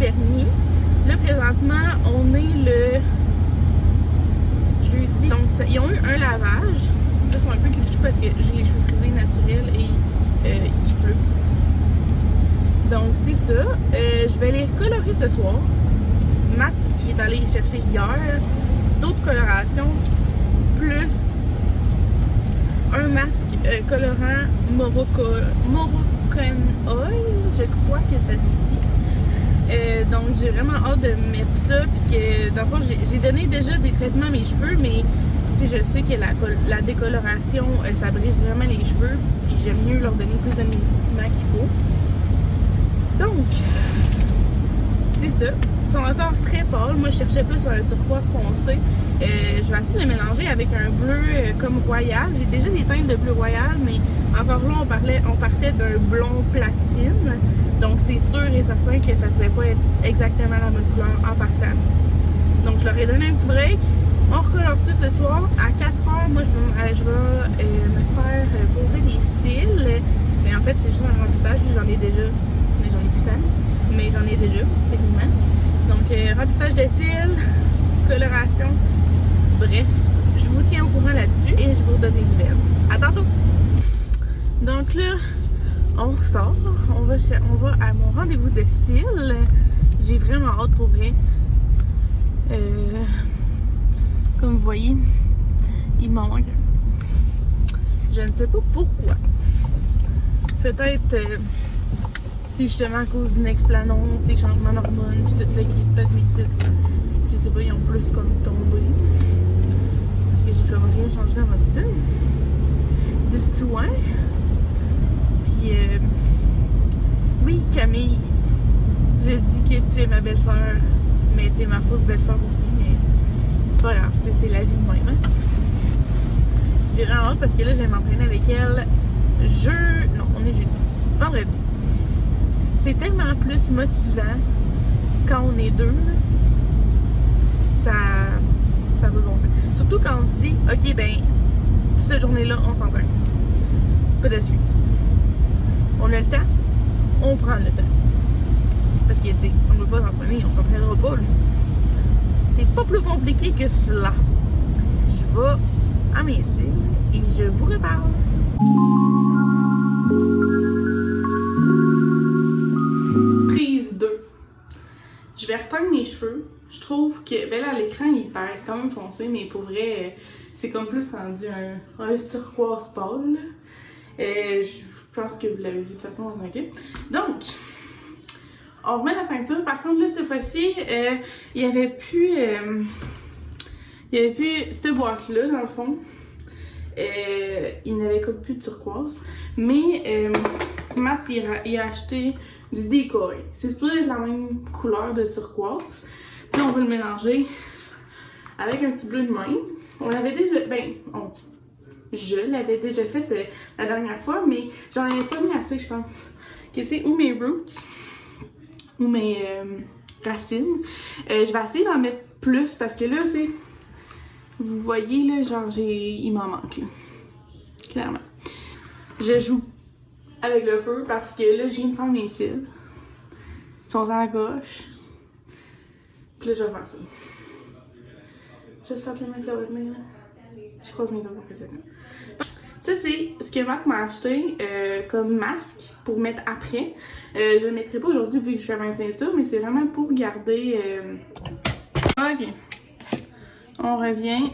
dernier. Là, présentement, on est le jeudi. Donc, ils ont eu un lavage. Là, ils sont un peu clichés parce que j'ai les cheveux frisés naturels et il pleut. Donc, c'est ça. Je vais les recolorer ce soir. Matt, il est allé chercher hier d'autres colorations, plus un masque colorant Moroccan Oil, je crois que ça se dit. Donc j'ai vraiment hâte de mettre ça, puis que dans le fond j'ai donné déjà des traitements à mes cheveux, mais je sais que la décoloration ça brise vraiment les cheveux, et j'aime mieux leur donner plus de nutriments qu'il faut. Donc c'est ça. Ils sont encore très pâles. Moi, je cherchais plus un turquoise foncé. Je vais essayer de le mélanger avec un bleu comme royal. J'ai déjà des teintes de bleu royal, mais encore là, on partait d'un blond platine. Donc, c'est sûr et certain que ça ne devait pas être exactement la même couleur en partant. Donc, je leur ai donné un petit break. On recolore ça ce soir. À 4h, moi, je vais me faire poser les cils. Mais en fait, c'est juste un remplissage. J'en ai déjà. Mais j'en ai plus tant. Mais j'en ai déjà, techniquement. Donc, remplissage de cils, coloration, bref, je vous tiens au courant là-dessus et je vous donne des nouvelles. À tantôt! Donc là, on sort, on va à mon rendez-vous de cils. J'ai vraiment hâte pour vrai. Comme vous voyez, il m'en manque un. Je ne sais pas pourquoi. Peut-être... c'est justement à cause d'une explanade, changement d'hormones, puis tout le kit, peut-être mes cils, je sais pas, ils ont plus comme tombé. Parce que j'ai comme rien changé dans ma routine. De soin. Puis, oui, Camille, j'ai dit que tu es ma belle-sœur, mais t'es ma fausse belle-sœur aussi, mais c'est pas grave, c'est la vie de même. Hein? J'ai vraiment hâte parce que là, je vais m'entraîner avec elle non, on est jeudi, vendredi. C'est tellement plus motivant quand on est deux, là. Ça veut bon sens. Surtout quand on se dit, ok, ben, cette journée-là, on s'entraîne. Pas d'excuse. On a le temps, on prend le temps. Parce que, tu sais, si on veut pas s'entraîner, on s'entraînera pas, là. C'est pas plus compliqué que cela. Je vais à mes cils et je vous reparle. Je vais reteindre mes cheveux. Je trouve que, ben là, à l'écran, ils paraissent quand même foncés, mais pour vrai, c'est comme plus rendu un turquoise pâle. Je pense que vous l'avez vu de toute façon dans un clip. Donc, on remet la peinture. Par contre, là, cette fois-ci, il y avait plus cette boîte-là, dans le fond. Il n'avait comme plus de turquoise. Mais Matt, il a acheté du décoré. C'est supposé être la même couleur de turquoise. Puis on va le mélanger avec un petit bleu de même. On l'avait déjà... je l'avais déjà fait la dernière fois, mais j'en avais pas mis assez, je pense. Que tu sais, ou mes roots, ou mes racines. Je vais essayer d'en mettre plus parce que là, tu sais, vous voyez, là, genre, il m'en manque, là. Clairement. Je joue avec le feu parce que là, je viens de faire mes cils. Ils sont à gauche. Puis là, je vais faire ça. J'espère que les mains vont venir. Je croise mes doigts pour que ça vienne. Ça, c'est ce que Matt m'a acheté comme masque pour mettre après. Je le mettrai pas aujourd'hui vu que je fais ma teinture, mais c'est vraiment pour garder... Ok. On revient.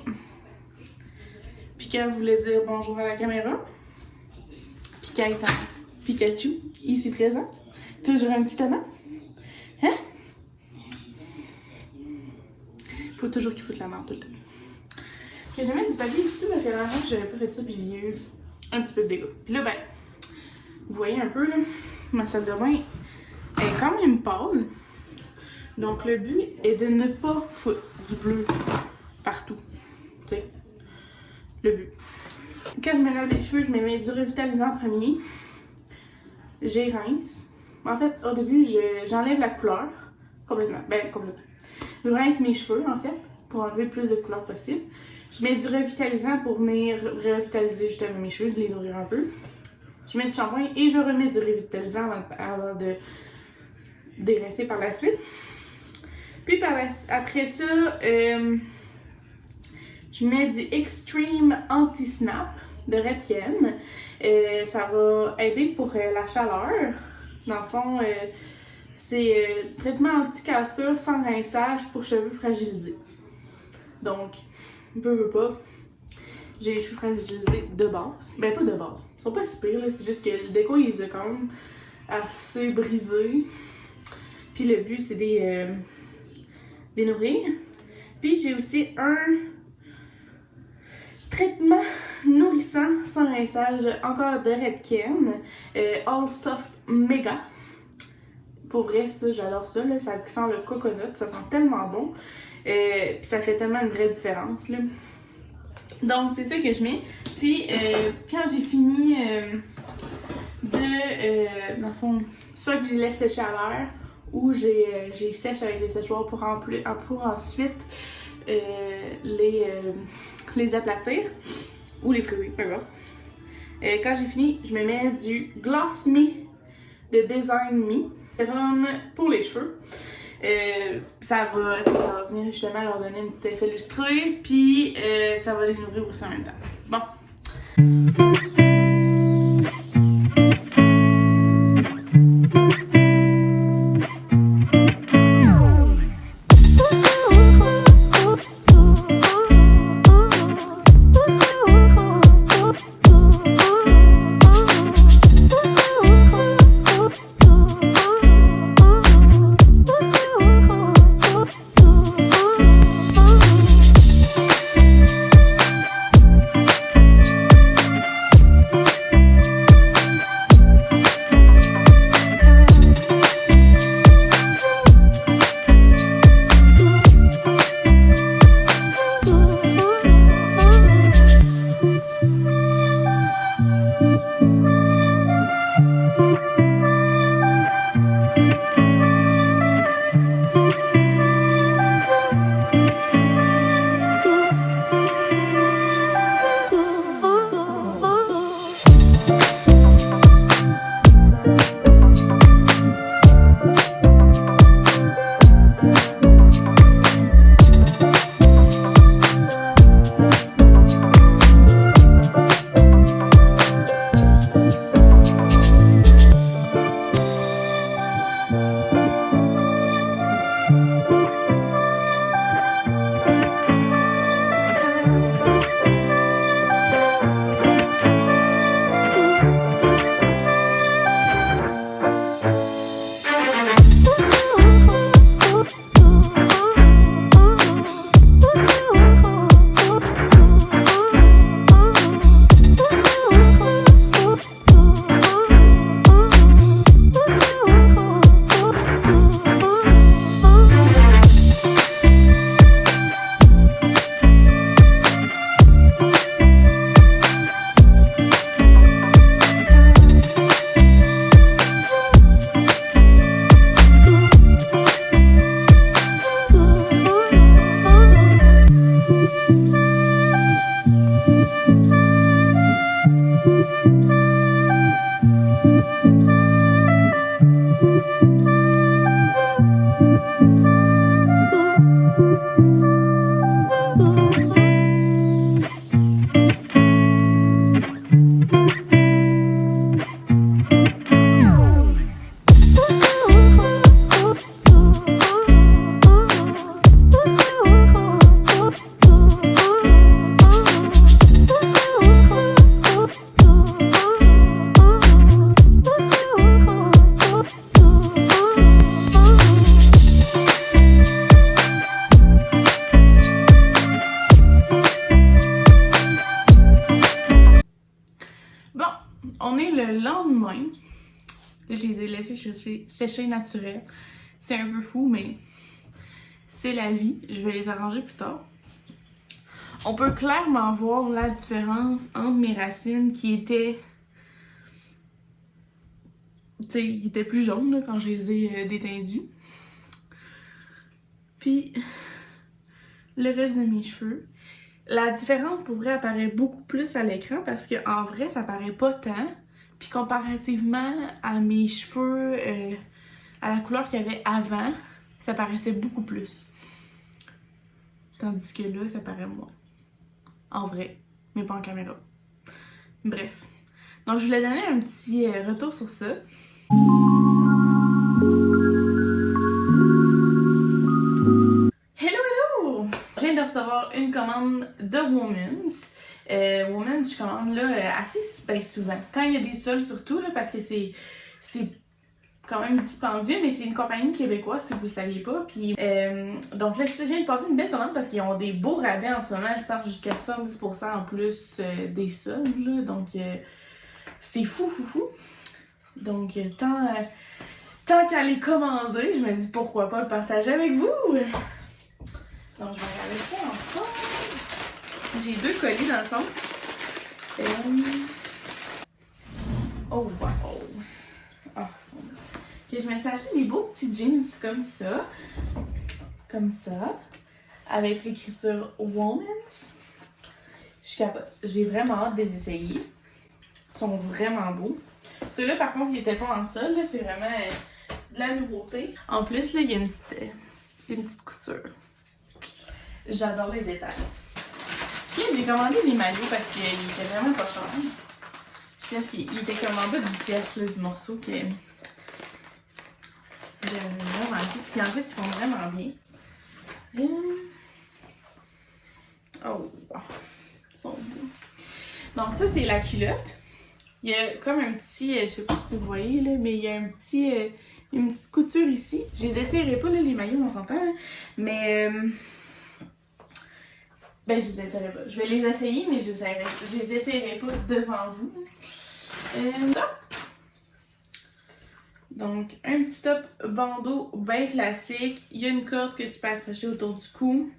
Pika voulait dire bonjour à la caméra. Pika est en Pikachu, ici présent. Toujours un petit amant. Hein? Faut toujours qu'il foute la merde tout le temps. Que j'ai mis du papier ici parce que la dernière fois j'avais pas fait ça puis j'ai eu un petit peu de dégâts. Puis là, ben, vous voyez un peu là, ma salle de bain est quand même pâle. Donc le but est de ne pas foutre du bleu partout. Tu sais, le but. Quand je me lave les cheveux, je me mets du revitalisant en premier. J'érince. En fait, au début, j'enlève la couleur complètement. Ben, complètement. Je rince mes cheveux, en fait, pour enlever le plus de couleur possible. Je mets du revitalisant pour venir revitaliser justement mes cheveux, de les nourrir un peu. Je mets du shampoing et je remets du revitalisant avant dérincer par la suite. Puis après ça, je mets du Extreme Anti-Snap de Redken. Ça va aider pour la chaleur. Dans le fond, c'est traitement anti-cassure sans rinçage pour cheveux fragilisés. Donc, veux pas, j'ai les cheveux fragilisés de base. Ben pas de base, ils sont pas si pires, c'est juste que le déco il est quand même assez brisé. Puis le but c'est des nourrir. Puis j'ai aussi un traitement nourrissant sans rinçage, encore de Redken, All Soft Mega. Pour vrai, ça, j'adore ça, là. Ça sent le coconut, ça sent tellement bon. Puis ça fait tellement une vraie différence, là. Donc, c'est ça que je mets. Puis, quand j'ai fini dans le fond, soit que je les laisse sécher à l'air, ou j'ai sèche avec les séchoirs pour ensuite les aplatir, ou les friser, peu importe. Quand j'ai fini, je me mets du Gloss Me de Design Me. Sérum pour les cheveux. Ça va venir justement leur donner un petit effet lustré, puis ça va les nourrir aussi en même temps. Bon. On est le lendemain. Je les ai laissés sécher naturel. C'est un peu fou, mais c'est la vie. Je vais les arranger plus tard. On peut clairement voir la différence entre mes racines qui étaient... Tu sais, qui étaient plus jaunes là, quand je les ai détendus. Puis, le reste de mes cheveux. La différence, pour vrai, apparaît beaucoup plus à l'écran parce qu'en vrai, ça paraît pas tant. Puis comparativement à mes cheveux à la couleur qu'il y avait avant, ça paraissait beaucoup plus. Tandis que là, ça paraît moins. En vrai, mais pas en caméra. Bref. Donc, je voulais donner un petit retour sur ça. Hello, hello! Je viens de recevoir une commande de Woman's. Woman's, je commande là assez ben, souvent. Quand il y a des soldes surtout, là, parce que c'est quand même dispendieux, mais c'est une compagnie québécoise si vous le saviez pas. Puis, donc là, je viens de passer une belle commande parce qu'ils ont des beaux rabais en ce moment. Je pense jusqu'à 70% en plus des soldes. Là, donc, c'est fou. Donc, tant qu'à les commander, je me dis pourquoi pas le partager avec vous. Donc, je vais regarder ça ensemble. J'ai 2 colis dans le fond. Oh, wow! Ah, ils sont beaux. Okay, je me suis acheté des beaux petits jeans comme ça. Comme ça. Avec l'écriture Woman's. J'ai vraiment hâte de les essayer. Ils sont vraiment beaux. Ceux-là, par contre, ils n'étaient pas en sol. C'est vraiment de la nouveauté. En plus, là, il y a une petite couture. J'adore les détails. Okay, j'ai commandé des maillots parce qu'ils étaient vraiment pas chers. Je pense qu'il était comme en bas de 10 pièces du morceau que j'aime vraiment beaucoup. Puis en plus, ils font vraiment bien. Oh, wow. Ils sont beaux. Donc ça, c'est la culotte. Il y a comme un petit, je sais pas si vous voyez, là, mais il y a une petite couture ici. Je les essayerai pas, là, les maillots, on s'entend. Mais, ben, je les essayerai pas. Je vais les essayer, mais je les essayerai pas devant vous. Donc, un petit top bandeau bien classique. Il y a une corde que tu peux accrocher autour du cou.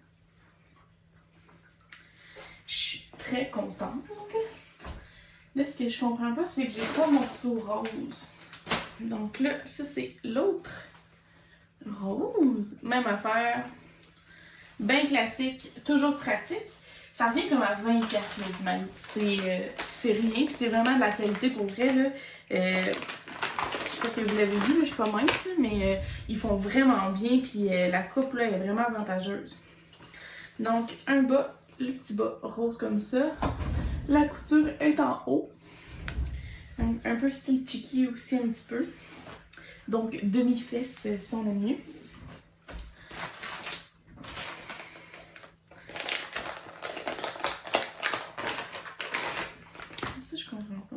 Je suis très contente. Là, ce que je comprends pas, c'est que j'ai pas mon morceau rose. Donc là, ça c'est l'autre rose. Même affaire. Bien classique, toujours pratique. Ça revient comme à 20$ du maillot. C'est rien, puis c'est vraiment de la qualité pour vrai. Là. Je sais pas si vous l'avez vu, là, je suis pas mince, mais ils font vraiment bien, puis la coupe là, est vraiment avantageuse. Donc, un bas, le petit bas rose comme ça. La couture est en haut. Un peu style Chiki aussi un petit peu. Donc, demi-fesse si on aime mieux. Ça, je comprends pas.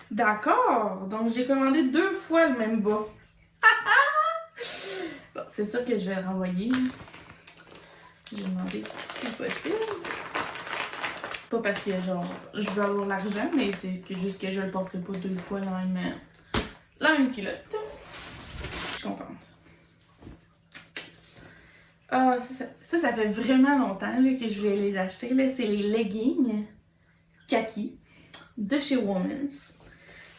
D'accord! Donc, j'ai commandé 2 fois le même bas. Bon, c'est sûr que je vais le renvoyer. Je vais demander si c'est possible. Pas parce que genre je veux avoir l'argent, mais c'est juste que je le porterai pas 2 fois la même culotte. Je suis contente. Ah, ça fait vraiment longtemps là, que je voulais les acheter. C'est les leggings kaki de chez Woman's.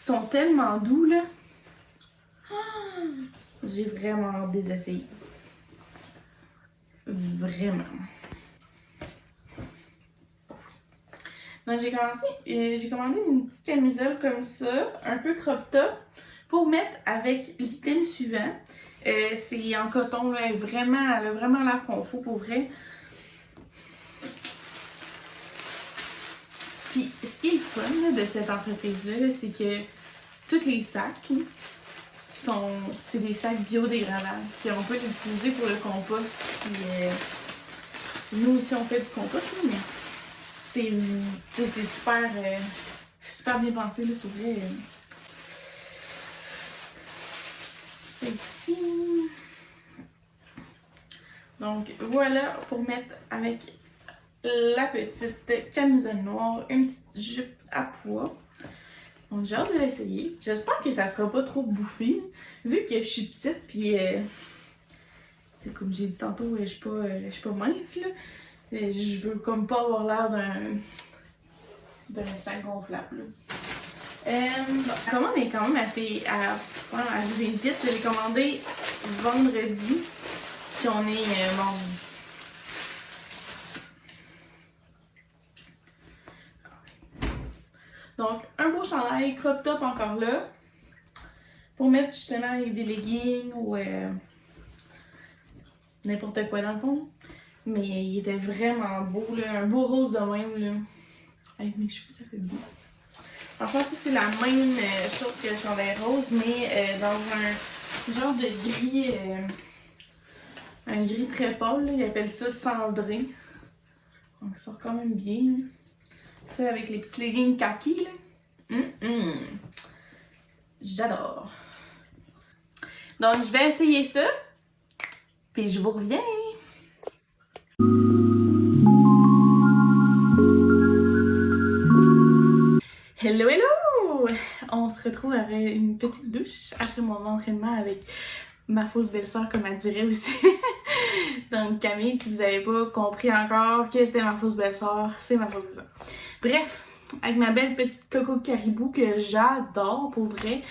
Ils sont tellement doux là. Ah, j'ai vraiment hâte de les essayer. Vraiment. Donc j'ai commandé une petite camisole comme ça, un peu crop top, pour mettre avec l'item suivant. C'est en coton, là, elle a vraiment l'air confort pour vrai. Puis ce qui est le fun là, de cette entreprise-là, c'est que tous les sacs c'est des sacs biodégradables. Puis on peut les utiliser pour le compost. Puis, nous aussi on fait du compost, là, mais c'est super bien pensé, là, pour vrai. C'est ici. Donc, voilà pour mettre avec la petite camisole noire, une petite jupe à pois. Donc, j'ai hâte de l'essayer. J'espère que ça sera pas trop bouffé, vu que je suis petite, puis comme j'ai dit tantôt, je suis pas mince, là. Je veux comme pas avoir l'air d'un sac gonflable. La commande est quand même assez arrivée vite. Je l'ai commandé vendredi. Puis on est mardi. Donc, un beau chandail crop top encore là. pour mettre justement avec des leggings ou n'importe quoi dans le fond. Mais il était vraiment beau, là, un beau rose de même. Là. Avec mes cheveux, ça fait beau. Enfin, ça c'est la même chose que le chandail rose, mais dans un genre de gris, un gris très pâle, là, ils appellent ça cendré. Donc ça sort quand même bien. Là. Ça avec les petits leggings kaki, là. J'adore. Donc je vais essayer ça, puis je vous reviens. Hello, hello! On se retrouve avec une petite douche après mon entraînement avec ma fausse belle-sœur, comme elle dirait aussi. Donc Camille, si vous n'avez pas compris encore que c'était ma fausse belle-sœur, c'est ma fausse belle-sœur. Bref, avec ma belle petite Coco Caribou que j'adore pour vrai.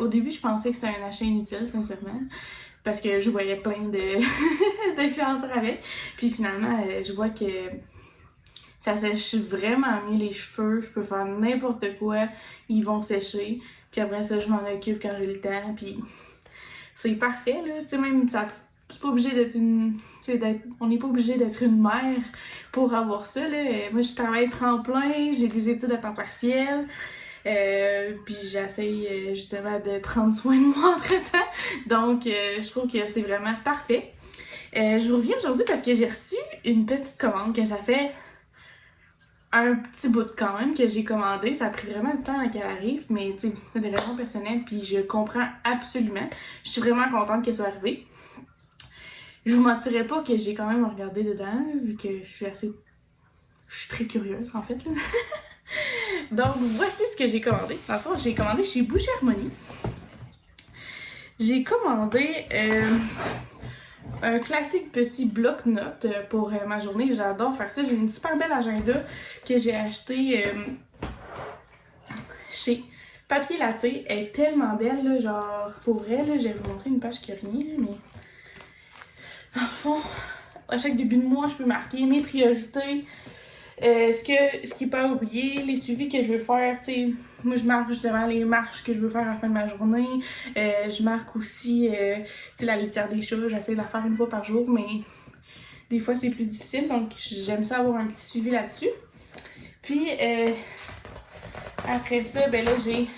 Au début, je pensais que c'était un achat inutile, sincèrement. Parce que je voyais plein d'influenceurs avec. Puis finalement, je vois que ça sèche vraiment mieux les cheveux. Je peux faire n'importe quoi. Ils vont sécher. Puis après ça, je m'en occupe quand j'ai le temps. Puis c'est parfait, là. Tu sais, même ça... C'est pas obligé d'être une... On n'est pas obligé d'être une mère pour avoir ça, là. Moi, je travaille tremplin. J'ai des études à temps partiel. Puis j'essaye justement de prendre soin de moi entre-temps. Donc, je trouve que c'est vraiment parfait. Je vous reviens aujourd'hui parce que j'ai reçu une petite commande que ça fait un petit bout quand même que j'ai commandé. Ça a pris vraiment du temps avant qu'elle arrive, mais tu sais, c'est des raisons personnelles, puis je comprends absolument. Je suis vraiment contente qu'elle soit arrivée. Je vous mentirais pas que j'ai quand même regardé dedans, vu que je suis très curieuse en fait, là. Donc, voici ce que j'ai commandé. Dans le fond, j'ai commandé chez Boucher Harmonie. J'ai commandé un classique petit bloc-notes pour ma journée. J'adore faire ça. J'ai une super belle agenda que j'ai acheté chez Papier Latte. Elle est tellement belle, là, genre, pour vrai, là, je vais vous montrer une page qui n'a rien, mais dans le fond, à chaque début de mois, je peux marquer mes priorités. Ce qui n'est pas oublié, les suivis que je veux faire, tu sais, moi je marque justement les marches que je veux faire à la fin de ma journée, je marque aussi, tu sais, la litière des chats, j'essaie de la faire une fois par jour, mais des fois c'est plus difficile, donc j'aime ça avoir un petit suivi là-dessus. Puis, après ça, ben là j'ai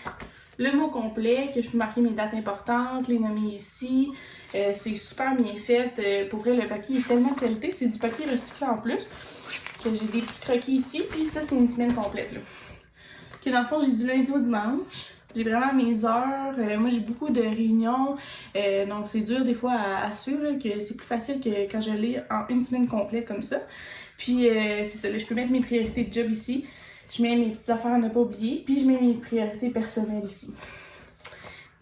le mot complet, que je peux marquer mes dates importantes, les nommer ici. C'est super bien fait. Pour vrai, le papier est tellement de qualité. C'est du papier recyclé en plus. Que j'ai des petits croquis ici. Puis ça, c'est une semaine complète. Là. Que dans le fond, j'ai du lundi au dimanche. J'ai vraiment mes heures. Moi, j'ai beaucoup de réunions. Donc, c'est dur des fois à suivre. Là, que c'est plus facile que quand je l'ai en une semaine complète comme ça. Puis, c'est ça. Là, je peux mettre mes priorités de job ici. Je mets mes petites affaires à ne pas oublier. Puis, je mets mes priorités personnelles ici.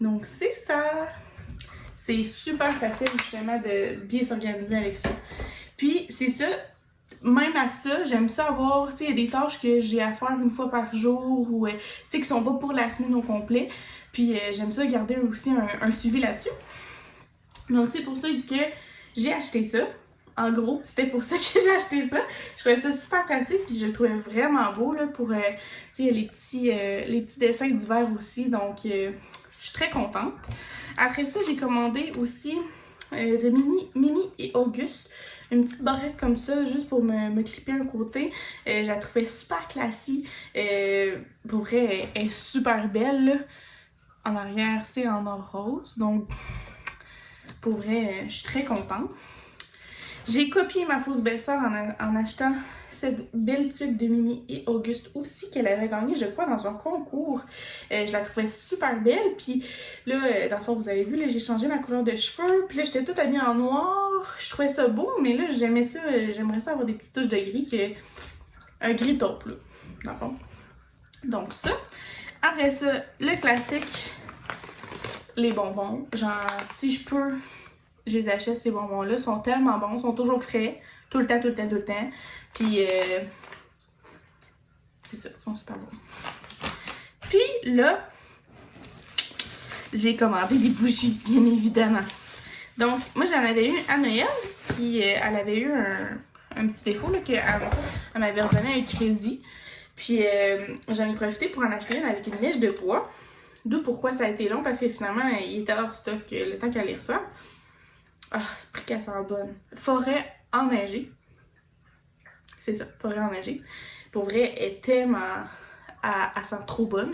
Donc, c'est ça. C'est super facile justement de bien s'organiser avec ça. Puis c'est ça, même à ça, j'aime ça avoir, tu sais, il y a des tâches que j'ai à faire une fois par jour ou, tu sais, qui sont pas pour la semaine au complet. Puis j'aime ça garder aussi un suivi là-dessus. Donc c'est pour ça que j'ai acheté ça. En gros, c'était pour ça que j'ai acheté ça. Je trouvais ça super pratique puis je le trouvais vraiment beau là pour, tu sais, les petits dessins d'hiver aussi. Donc je suis très contente. Après ça, j'ai commandé aussi de Mini et Auguste. Une petite barrette comme ça, juste pour me clipper un côté. Je la trouvais super classique. Pour vrai, elle est super belle. Là. En arrière, c'est en or rose. Donc, pour vrai, je suis très contente. J'ai copié ma fausse belle-sœur en achetant cette belle tuque de Mini et Auguste aussi qu'elle avait gagnée, je crois, dans un concours. Je la trouvais super belle. Puis là, dans le fond, vous avez vu, là, j'ai changé ma couleur de cheveux. Puis là, j'étais toute habillée en noir. Je trouvais ça beau, mais là, j'aimais ça. J'aimerais ça avoir des petites touches de gris, un gris taupe, là, dans le fond. Donc ça. Après ça, le classique, les bonbons. Genre, si je peux, je les achète, ces bonbons-là. Ils sont tellement bons, ils sont toujours frais. Tout le temps, tout le temps, tout le temps. Puis, c'est ça, ils sont super bons. Puis là, j'ai commandé des bougies, bien évidemment. Donc, moi, j'en avais une à Noël, puis elle avait eu un petit défaut, là, qu'elle m'avait redonné un crédit. Puis, j'en ai profité pour en acheter une avec une mèche de bois. D'où pourquoi ça a été long, parce que finalement, il était hors stock le temps qu'elle les reçoive. Ah, c'est pris qu'elle sent bonne. Forêt enneigée. C'est ça, forêt enneigée. Pour vrai, elle est tellement... Elle sent trop bonne.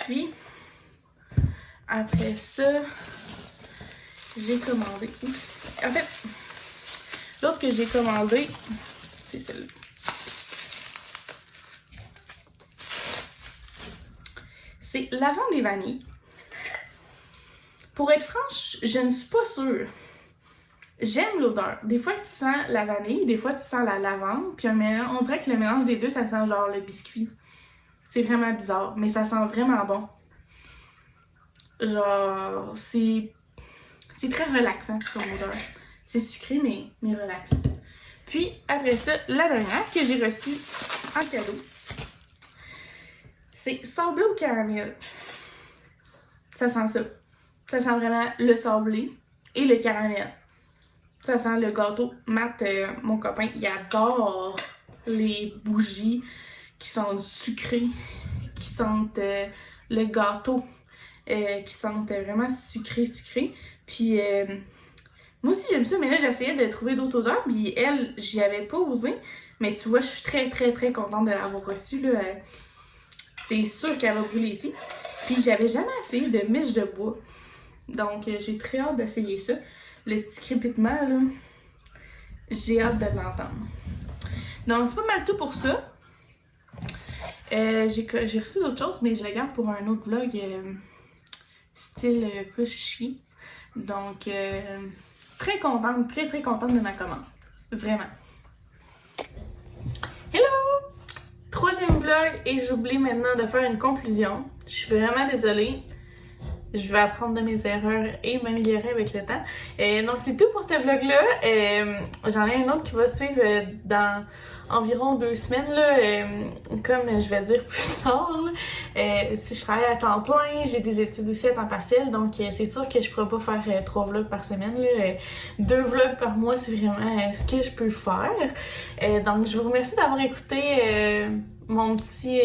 Puis, après ça, j'ai commandé aussi. En fait, l'autre que j'ai commandé, c'est celle-là. C'est lavande et vanille. Pour être franche, je ne suis pas sûre. J'aime l'odeur. Des fois, tu sens la vanille, des fois, tu sens la lavande. Puis on dirait que le mélange des deux, ça sent genre le biscuit. C'est vraiment bizarre, mais ça sent vraiment bon. Genre, c'est très relaxant comme odeur. C'est sucré, mais relaxant. Puis, après ça, la dernière que j'ai reçue en cadeau, c'est sablé au caramel. Ça sent ça. Ça sent vraiment le sablé et le caramel. Ça sent le gâteau. Matt, mon copain, il adore les bougies qui sentent sucrées, qui sentent le gâteau, qui sentent vraiment sucré. Puis moi aussi j'aime ça, mais là j'essayais de trouver d'autres odeurs, puis elle, j'y avais pas osé. Mais tu vois, je suis très contente de l'avoir reçue, là. C'est sûr qu'elle va brûler ici. Puis j'avais jamais essayé de mèche de bois. Donc j'ai très hâte d'essayer ça. Le petit crépitement, là, j'ai hâte de l'entendre. Donc c'est pas mal tout pour ça. J'ai reçu d'autres choses, mais je les garde pour un autre vlog style plus chi. Donc très contente de ma commande. Vraiment. Hello! Troisième vlog et j'oublie maintenant de faire une conclusion. Je suis vraiment désolée. Je vais apprendre de mes erreurs et m'améliorer avec le temps. Donc c'est tout pour ce vlog-là. J'en ai un autre qui va suivre dans environ 2 semaines, là, comme je vais dire plus tard. Si je travaille à temps plein, j'ai des études aussi à temps partiel, donc c'est sûr que je pourrais pas faire 3 vlogs par semaine. Là. 2 vlogs par mois, c'est vraiment ce que je peux faire. Donc je vous remercie d'avoir écouté mon petit...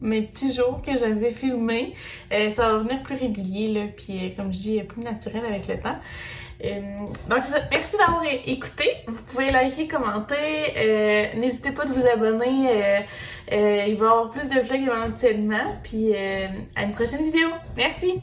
mes petits jours que j'avais filmés. Ça va venir plus régulier, là, puis comme je dis, plus naturel avec le temps. Donc c'est ça. Merci d'avoir écouté. Vous pouvez liker, commenter. N'hésitez pas de vous abonner. Il va y avoir plus de vlogs éventuellement. Puis à une prochaine vidéo. Merci!